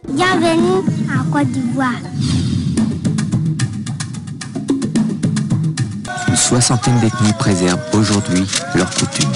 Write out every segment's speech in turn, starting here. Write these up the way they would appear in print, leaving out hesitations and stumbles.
Bienvenue en Côte d'Ivoire. Une soixantaine d'ethnies préservent aujourd'hui leurs coutumes.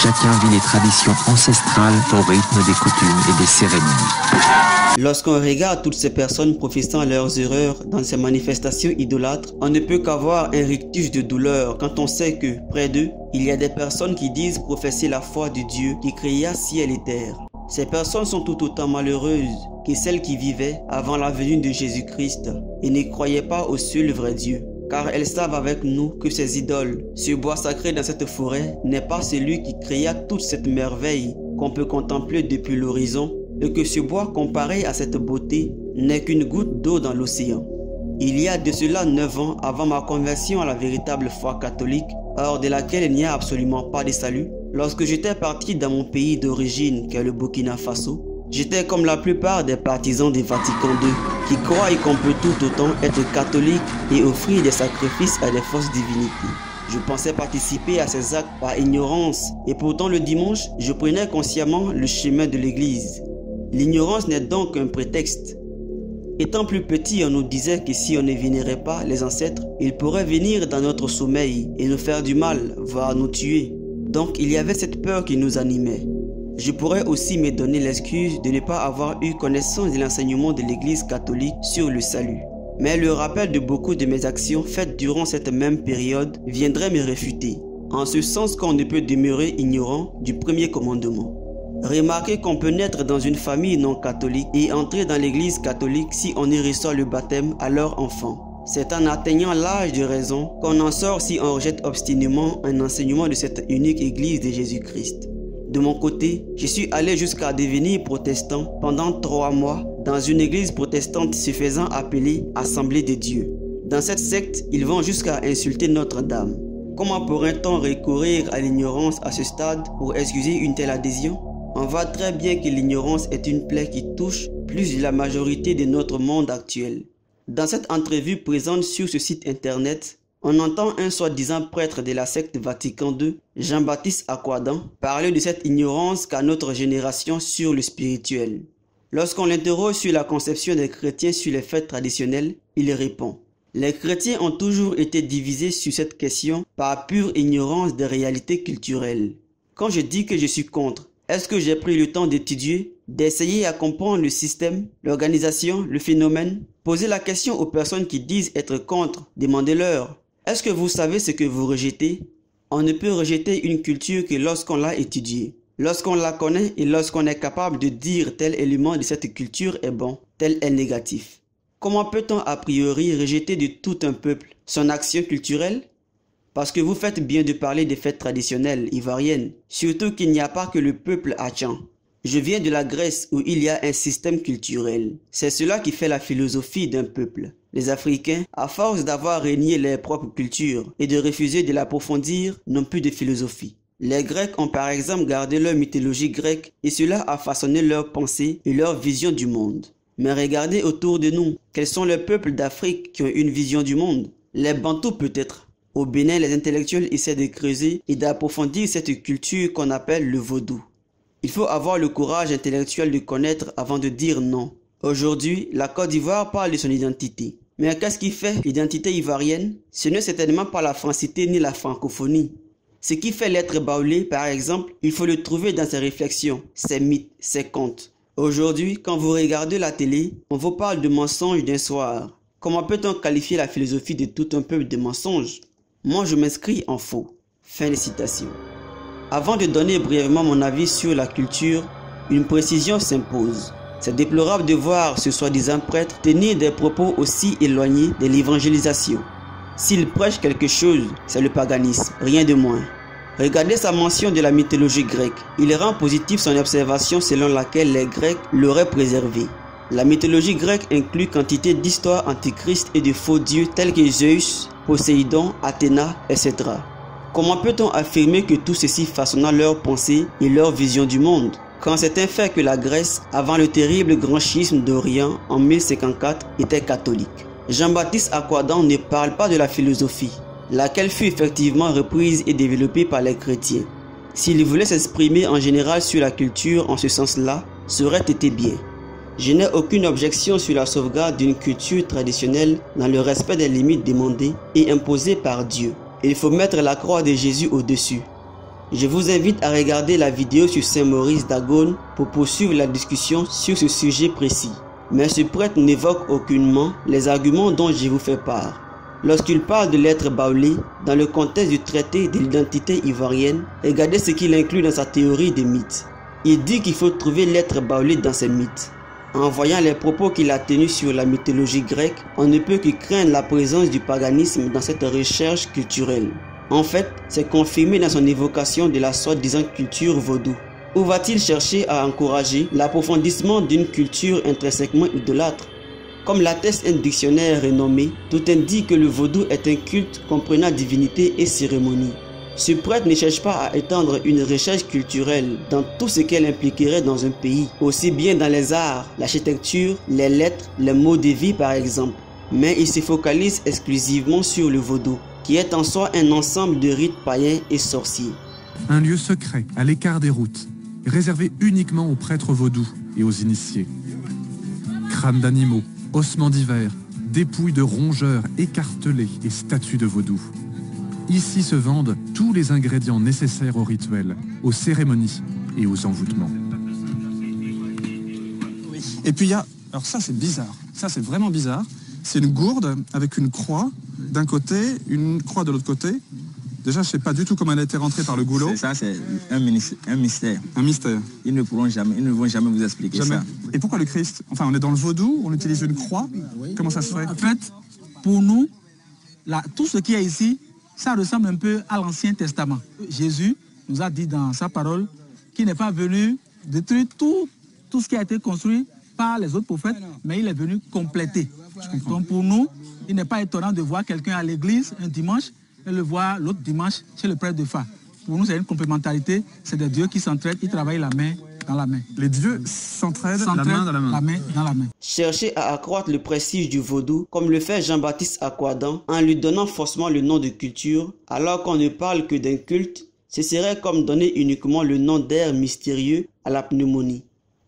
Chacun vit les traditions ancestrales au rythme des coutumes et des cérémonies. Lorsqu'on regarde toutes ces personnes professant leurs erreurs dans ces manifestations idolâtres, on ne peut qu'avoir un rictus de douleur quand on sait que, près d'eux, il y a des personnes qui disent professer la foi de Dieu qui créa ciel et terre. Ces personnes sont tout autant malheureuses que celles qui vivaient avant la venue de Jésus-Christ et ne croyaient pas au seul vrai Dieu. Car elles savent avec nous que ces idoles, ce bois sacré dans cette forêt, n'est pas celui qui créa toute cette merveille qu'on peut contempler depuis l'horizon, et que ce bois comparé à cette beauté n'est qu'une goutte d'eau dans l'océan. Il y a de cela 9 ans avant ma conversion à la véritable foi catholique, hors de laquelle il n'y a absolument pas de salut, lorsque j'étais parti dans mon pays d'origine qu'est le Burkina Faso, j'étais comme la plupart des partisans du Vatican II, qui croient qu'on peut tout autant être catholique et offrir des sacrifices à des fausses divinités. Je pensais participer à ces actes par ignorance, et pourtant le dimanche, je prenais consciemment le chemin de l'église. L'ignorance n'est donc qu'un prétexte. Étant plus petit, on nous disait que si on ne vénérait pas les ancêtres, ils pourraient venir dans notre sommeil et nous faire du mal, voire nous tuer. Donc il y avait cette peur qui nous animait. Je pourrais aussi me donner l'excuse de ne pas avoir eu connaissance de l'enseignement de l'Église catholique sur le salut. Mais le rappel de beaucoup de mes actions faites durant cette même période viendrait me réfuter, en ce sens qu'on ne peut demeurer ignorant du premier commandement. Remarquez qu'on peut naître dans une famille non catholique et entrer dans l'église catholique si on y reçoit le baptême à leur enfant. C'est en atteignant l'âge de raison qu'on en sort si on rejette obstinément un enseignement de cette unique église de Jésus-Christ. De mon côté, je suis allé jusqu'à devenir protestant pendant 3 mois dans une église protestante se faisant appeler Assemblée de Dieu. Dans cette secte, ils vont jusqu'à insulter Notre-Dame. Comment pourrait-on recourir à l'ignorance à ce stade pour excuser une telle adhésion? On voit très bien que l'ignorance est une plaie qui touche plus de la majorité de notre monde actuel. Dans cette entrevue présente sur ce site internet, on entend un soi-disant prêtre de la secte Vatican II, Jean-Baptiste Akouadan, parler de cette ignorance qu'a notre génération sur le spirituel. Lorsqu'on l'interroge sur la conception des chrétiens sur les fêtes traditionnelles, il répond: les chrétiens ont toujours été divisés sur cette question par pure ignorance des réalités culturelles. Quand je dis que je suis contre, est-ce que j'ai pris le temps d'étudier, d'essayer à comprendre le système, l'organisation, le phénomène? Posez la question aux personnes qui disent être contre, demandez-leur: est-ce que vous savez ce que vous rejetez? On ne peut rejeter une culture que lorsqu'on l'a étudiée, lorsqu'on la connaît et lorsqu'on est capable de dire tel élément de cette culture est bon, tel est négatif. Comment peut-on a priori rejeter de tout un peuple son action culturelle? Parce que vous faites bien de parler des fêtes traditionnelles ivoiriennes, surtout qu'il n'y a pas que le peuple Achan. Je viens de la Grèce où il y a un système culturel. C'est cela qui fait la philosophie d'un peuple. Les Africains, à force d'avoir régné leur propre culture et de refuser de l'approfondir, n'ont plus de philosophie. Les Grecs ont par exemple gardé leur mythologie grecque et cela a façonné leur pensée et leur vision du monde. Mais regardez autour de nous, quels sont les peuples d'Afrique qui ont une vision du monde? Les Bantous peut-être. Au Bénin, les intellectuels essaient de creuser et d'approfondir cette culture qu'on appelle le vaudou. Il faut avoir le courage intellectuel de connaître avant de dire non. Aujourd'hui, la Côte d'Ivoire parle de son identité. Mais qu'est-ce qui fait l'identité ivoirienne? Ce n'est certainement pas la francité ni la francophonie. Ce qui fait l'être baoulé, par exemple, il faut le trouver dans ses réflexions, ses mythes, ses contes. Aujourd'hui, quand vous regardez la télé, on vous parle de mensonges d'un soir. Comment peut-on qualifier la philosophie de tout un peuple de mensonges? Moi, je m'inscris en faux. Fin de citation. Avant de donner brièvement mon avis sur la culture, une précision s'impose. C'est déplorable de voir ce soi-disant prêtre tenir des propos aussi éloignés de l'évangélisation. S'il prêche quelque chose, c'est le paganisme, rien de moins. Regardez sa mention de la mythologie grecque. Il rend positif son observation selon laquelle les Grecs l'auraient préservée. La mythologie grecque inclut quantité d'histoires antichristes et de faux dieux tels que Zeus, Poséidon, Athéna, etc. Comment peut-on affirmer que tout ceci façonna leur pensée et leur vision du monde? quand c'est un fait que la Grèce, avant le terrible grand schisme d'Orient en 1054, était catholique. Jean-Baptiste Aquadan ne parle pas de la philosophie, laquelle fut effectivement reprise et développée par les chrétiens. S'il voulait s'exprimer en général sur la culture en ce sens-là, ça aurait été bien. Je n'ai aucune objection sur la sauvegarde d'une culture traditionnelle dans le respect des limites demandées et imposées par Dieu. Il faut mettre la croix de Jésus au-dessus. Je vous invite à regarder la vidéo sur Saint Maurice d'Agone pour poursuivre la discussion sur ce sujet précis. Mais ce prêtre n'évoque aucunement les arguments dont je vous fais part. Lorsqu'il parle de l'être baoulé, dans le contexte du traité de l'identité ivoirienne, regardez ce qu'il inclut dans sa théorie des mythes. Il dit qu'il faut trouver l'être baoulé dans ses mythes. En voyant les propos qu'il a tenus sur la mythologie grecque, on ne peut que craindre la présence du paganisme dans cette recherche culturelle. En fait, c'est confirmé dans son évocation de la soi-disant culture vaudou. Où va-t-il chercher à encourager l'approfondissement d'une culture intrinsèquement idolâtre? Comme l'atteste un dictionnaire renommé, tout indique que le vaudou est un culte comprenant divinité et cérémonie. Ce prêtre ne cherche pas à étendre une recherche culturelle dans tout ce qu'elle impliquerait dans un pays, aussi bien dans les arts, l'architecture, les lettres, les modes de vie par exemple. Mais il se focalise exclusivement sur le vaudou, qui est en soi un ensemble de rites païens et sorciers. Un lieu secret, à l'écart des routes, réservé uniquement aux prêtres vaudous et aux initiés. Crânes d'animaux, ossements divers, dépouilles de rongeurs écartelés et statues de vaudous. Ici se vendent tous les ingrédients nécessaires aux rituels, aux cérémonies et aux envoûtements. Et puis il y a, alors ça c'est bizarre, ça c'est vraiment bizarre, c'est une gourde avec une croix d'un côté, une croix de l'autre côté. Déjà je ne sais pas du tout comment elle a été rentrée par le goulot. Ça c'est un mystère. Un mystère. Ils ne vont jamais vous expliquer ça. Et pourquoi le Christ? Enfin on est dans le vaudou, on utilise une croix, comment ça se fait? En fait, pour nous, là, tout ce qu'il y a ici, ça ressemble un peu à l'Ancien Testament. Jésus nous a dit dans sa parole qu'il n'est pas venu détruire tout ce qui a été construit par les autres prophètes, mais il est venu compléter. Donc pour nous, il n'est pas étonnant de voir quelqu'un à l'église un dimanche et le voir l'autre dimanche chez le prêtre de phare. Pour nous, c'est une complémentarité, c'est des dieux qui s'entraident, ils travaillent la main dans la main. Les dieux s'entraident la main dans la main. La main dans la main. Chercher à accroître le prestige du vaudou, comme le fait Jean-Baptiste Aquadan, en lui donnant forcément le nom de culture, alors qu'on ne parle que d'un culte, ce serait comme donner uniquement le nom d'air mystérieux à la pneumonie.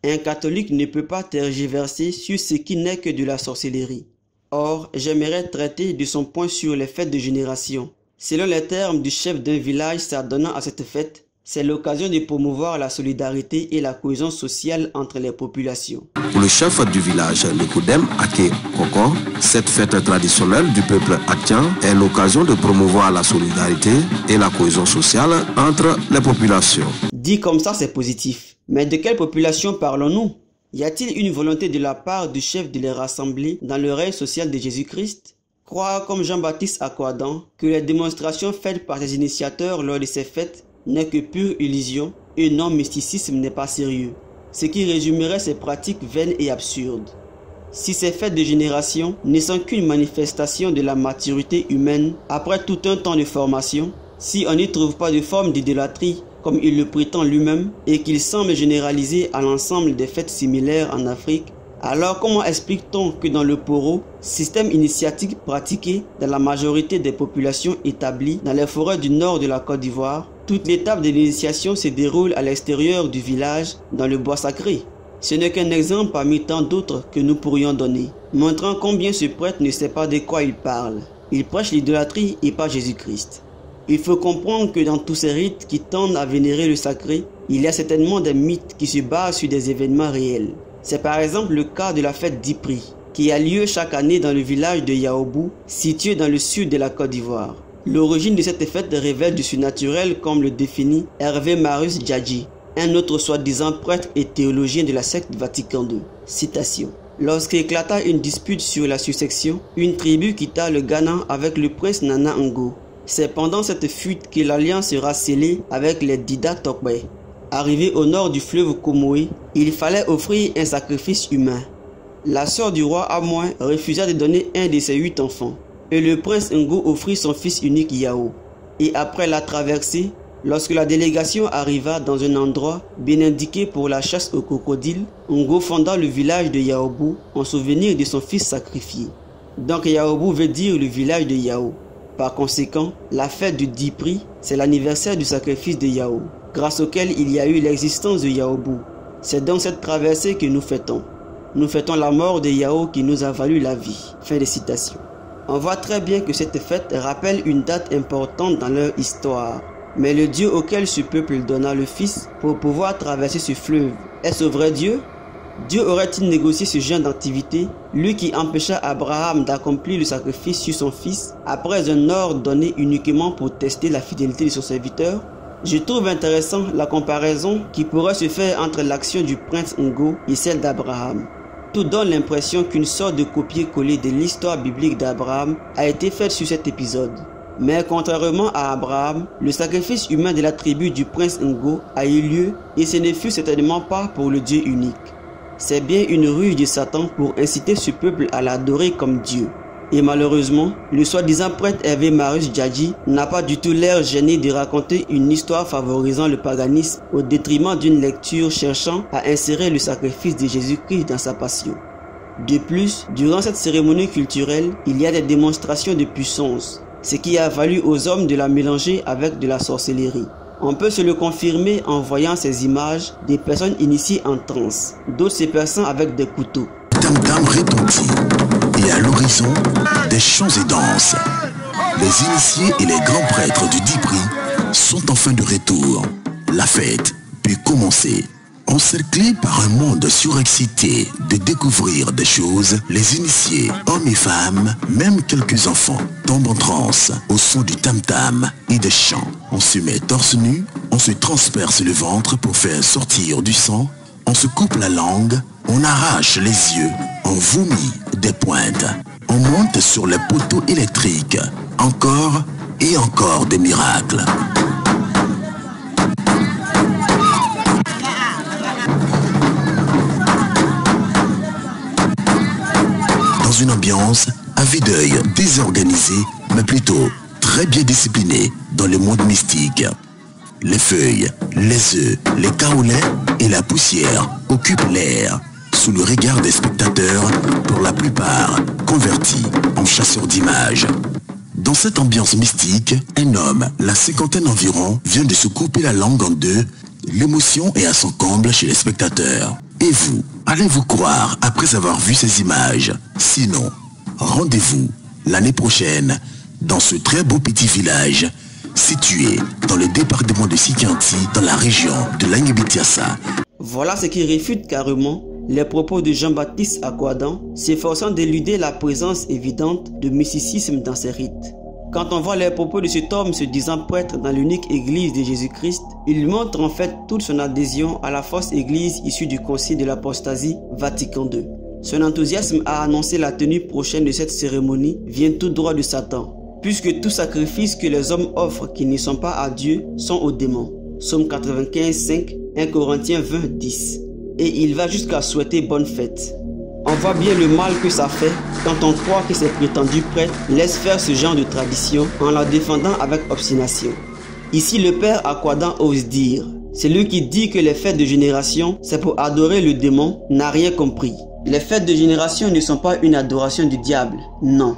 Un catholique ne peut pas tergiverser sur ce qui n'est que de la sorcellerie. Or, j'aimerais traiter de son point sur les fêtes de génération. Selon les termes du chef d'un village s'adonnant à cette fête, c'est l'occasion de promouvoir la solidarité et la cohésion sociale entre les populations. Pour le chef du village, Nicodème Ake Koko, cette fête traditionnelle du peuple haïtien est l'occasion de promouvoir la solidarité et la cohésion sociale entre les populations. Dit comme ça, c'est positif. Mais de quelle population parlons-nous? Y a-t-il une volonté de la part du chef de les rassembler dans le règne social de Jésus-Christ? Croire comme Jean-Baptiste Aquadan que les démonstrations faites par les initiateurs lors de ces fêtes n'est que pure illusion et non mysticisme n'est pas sérieux, ce qui résumerait ces pratiques vaines et absurdes. Si ces fêtes de génération ne sont qu'une manifestation de la maturité humaine après tout un temps de formation, si on n'y trouve pas de forme d'idolâtrie comme il le prétend lui-même et qu'il semble généraliser à l'ensemble des fêtes similaires en Afrique, alors comment explique-t-on que dans le Poro, système initiatique pratiqué dans la majorité des populations établies dans les forêts du nord de la Côte d'Ivoire, toute l'étape de l'initiation se déroule à l'extérieur du village, dans le bois sacré? Ce n'est qu'un exemple parmi tant d'autres que nous pourrions donner, montrant combien ce prêtre ne sait pas de quoi il parle. Il prêche l'idolâtrie et pas Jésus-Christ. Il faut comprendre que dans tous ces rites qui tendent à vénérer le sacré, il y a certainement des mythes qui se basent sur des événements réels. C'est par exemple le cas de la fête d'Ipri, qui a lieu chaque année dans le village de Yaoubou, situé dans le sud de la Côte d'Ivoire. L'origine de cette fête révèle du surnaturel comme le définit Hervé Marius Djadji, un autre soi-disant prêtre et théologien de la secte Vatican II. Citation. Lorsqu'éclata une dispute sur la succession, une tribu quitta le Ghana avec le prince Nana Ngo. C'est pendant cette fuite que l'alliance sera scellée avec les Dida Tokbe. Arrivé au nord du fleuve Komoé, il fallait offrir un sacrifice humain. La sœur du roi Amoin refusa de donner un de ses 8 enfants, et le prince Ngo offrit son fils unique Yao. Et après la traversée, Lorsque la délégation arriva dans un endroit bien indiqué pour la chasse aux crocodiles, Ngo fonda le village de Yaobu en souvenir de son fils sacrifié. Donc Yaobu veut dire le village de Yao. Par conséquent, la fête du Dipri, c'est l'anniversaire du sacrifice de Yao, grâce auquel il y a eu l'existence de Yaobu. C'est donc cette traversée que nous fêtons. Nous fêtons la mort de Yao qui nous a valu la vie. Fin de citation. On voit très bien que cette fête rappelle une date importante dans leur histoire. Mais le Dieu auquel ce peuple donna le Fils pour pouvoir traverser ce fleuve, est-ce vrai Dieu? Dieu aurait-il négocié ce genre d'activité, lui qui empêcha Abraham d'accomplir le sacrifice sur son fils après un ordre donné uniquement pour tester la fidélité de son serviteur? Je trouve intéressant la comparaison qui pourrait se faire entre l'action du prince Ngo et celle d'Abraham. Tout donne l'impression qu'une sorte de copier-coller de l'histoire biblique d'Abraham a été faite sur cet épisode. Mais contrairement à Abraham, le sacrifice humain de la tribu du prince Ngo a eu lieu et ce ne fut certainement pas pour le Dieu unique. C'est bien une ruse de Satan pour inciter ce peuple à l'adorer comme Dieu. Et malheureusement, le soi-disant prêtre Hervé Marius Djadji n'a pas du tout l'air gêné de raconter une histoire favorisant le paganisme au détriment d'une lecture cherchant à insérer le sacrifice de Jésus-Christ dans sa passion. De plus, durant cette cérémonie culturelle, il y a des démonstrations de puissance, ce qui a valu aux hommes de la mélanger avec de la sorcellerie. On peut se le confirmer en voyant ces images des personnes initiées en transe, d'autres se perçant avec des couteaux. Tam-tam retentit, et à l'horizon, des chants et danses. Les initiés et les grands prêtres du Dipri sont enfin de retour. La fête peut commencer. Encerclés par un monde surexcité de découvrir des choses, les initiés, hommes et femmes, même quelques enfants, tombent en transe au son du tam-tam et des chants. On se met torse nu, on se transperce le ventre pour faire sortir du sang, on se coupe la langue, on arrache les yeux, on vomit des pointes, on monte sur les poteaux électriques, encore et encore des miracles. Dans une ambiance à vue d'œil désorganisée, mais plutôt très bien disciplinée dans le monde mystique. Les feuilles, les œufs, les kaolins et la poussière occupent l'air sous le regard des spectateurs, pour la plupart convertis en chasseurs d'images. Dans cette ambiance mystique, un homme, la cinquantaine environ, vient de se couper la langue en deux. L'émotion est à son comble chez les spectateurs. Et vous, allez-vous croire après avoir vu ces images? Sinon, rendez-vous l'année prochaine dans ce très beau petit village situé dans le département de Sikanti, dans la région de Langebitiassa. Voilà ce qui réfute carrément les propos de Jean-Baptiste Akouadan, s'efforçant d'éluder la présence évidente de mysticisme dans ses rites. Quand on voit les propos de cet homme se disant prêtre dans l'unique église de Jésus-Christ, il montre en fait toute son adhésion à la fausse église issue du concile de l'apostasie Vatican II. Son enthousiasme à annoncer la tenue prochaine de cette cérémonie vient tout droit de Satan, puisque tout sacrifice que les hommes offrent qui ne sont pas à Dieu sont aux démons. Psaume 95, 5, 1 Corinthiens 20, 10. Et il va jusqu'à souhaiter bonne fête. On voit bien le mal que ça fait quand on croit que ces prétendus prêtres laissent faire ce genre de tradition en la défendant avec obstination. Ici, le père Akouadan ose dire, celui qui dit que les fêtes de génération, c'est pour adorer le démon, n'a rien compris. Les fêtes de génération ne sont pas une adoration du diable, non.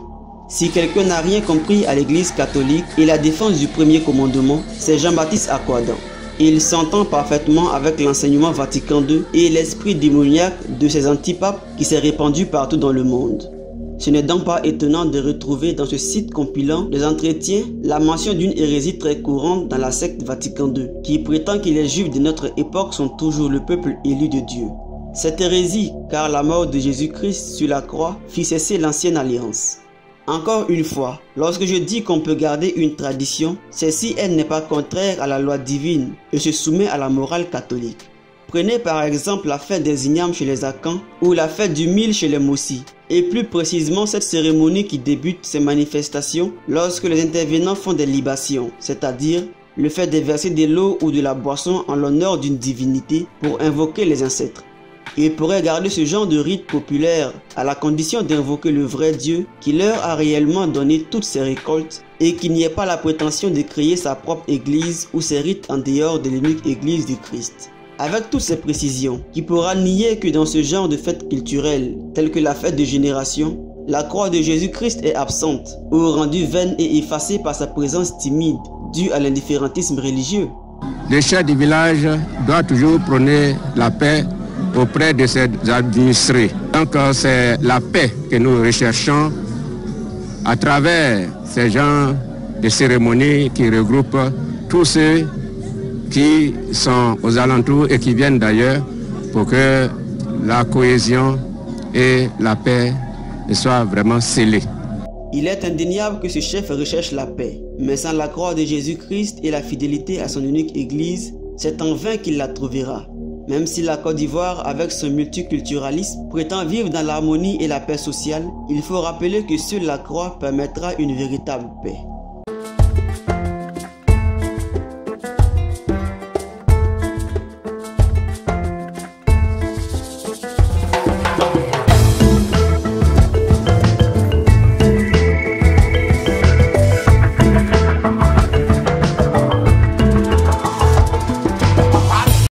Si quelqu'un n'a rien compris à l'église catholique et la défense du premier commandement, c'est Jean-Baptiste Akouadan. Il s'entend parfaitement avec l'enseignement Vatican II et l'esprit démoniaque de ces antipapes qui s'est répandu partout dans le monde. Ce n'est donc pas étonnant de retrouver dans ce site compilant des entretiens la mention d'une hérésie très courante dans la secte Vatican II, qui prétend que les Juifs de notre époque sont toujours le peuple élu de Dieu. Cette hérésie, car la mort de Jésus-Christ sur la croix fit cesser l'ancienne alliance. Encore une fois, lorsque je dis qu'on peut garder une tradition, c'est si elle n'est pas contraire à la loi divine et se soumet à la morale catholique. Prenez par exemple la fête des ignames chez les Akans ou la fête du mil chez les Mossi, et plus précisément cette cérémonie qui débute ces manifestations lorsque les intervenants font des libations, c'est-à-dire le fait de verser de l'eau ou de la boisson en l'honneur d'une divinité pour invoquer les ancêtres. Ils pourraient garder ce genre de rite populaire à la condition d'invoquer le vrai Dieu qui leur a réellement donné toutes ces récoltes et qu'il n'y ait pas la prétention de créer sa propre église ou ses rites en dehors de l'unique église du Christ. Avec toutes ces précisions, qui pourra nier que dans ce genre de fêtes culturelles, telles que la fête de génération, la croix de Jésus-Christ est absente ou rendue vaine et effacée par sa présence timide due à l'indifférentisme religieux. Le chef du village doit toujours prôner la paix auprès de ses administrés. Donc c'est la paix que nous recherchons à travers ces genres de cérémonies qui regroupent tous ceux qui sont aux alentours et qui viennent d'ailleurs pour que la cohésion et la paix soient vraiment scellées. Il est indéniable que ce chef recherche la paix, mais sans la croix de Jésus-Christ et la fidélité à son unique église, c'est en vain qu'il la trouvera. Même si la Côte d'Ivoire, avec son multiculturalisme, prétend vivre dans l'harmonie et la paix sociale, il faut rappeler que seule la croix permettra une véritable paix.